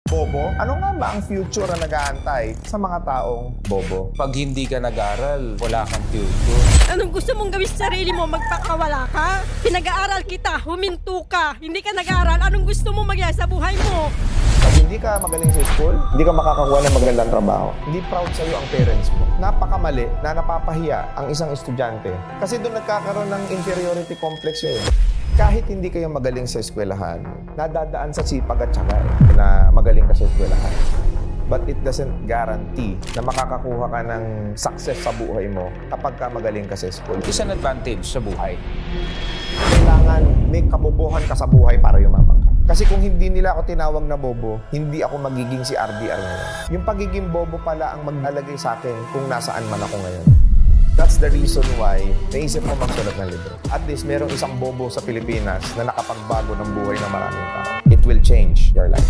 Bobo? Ano nga ba ang future na nag-aantay sa mga taong bobo? Pag hindi ka nag-aral, wala kang future. Anong gusto mong gawin sa sarili mo? Magpakawala ka? Pinag-aaral kita, huminto ka, hindi ka nag-aaral. Anong gusto mo magyari sa buhay mo? Pag hindi ka magaling sa school, hindi ka makakakuha ng magandang trabaho. Hindi proud sa'yo ang parents mo. Napakamali na napapahiya ang isang estudyante. Kasi doon nagkakaroon ng inferiority complex yun. Kahit hindi kayo magaling sa eskwelahan, nadadaan sa sipag at syaga na magaling ka sa eskwelahan. But it doesn't guarantee na makakakuha ka ng success sa buhay mo kapag ka magaling ka sa school. Is an advantage sa buhay. Kailangan may kabobohan ka sa buhay para yumaman ka. Kasi kung hindi nila ako tinawag na bobo, hindi ako magiging si RDR ngayon. Yung pagiging bobo pala ang maglalagay sa akin kung nasaan man ako ngayon. That's the reason why naisip ko magsulat ng libro. At least merong isang bobo sa Pilipinas na nakapagbago ng buhay ng maraming tao. It will change your life.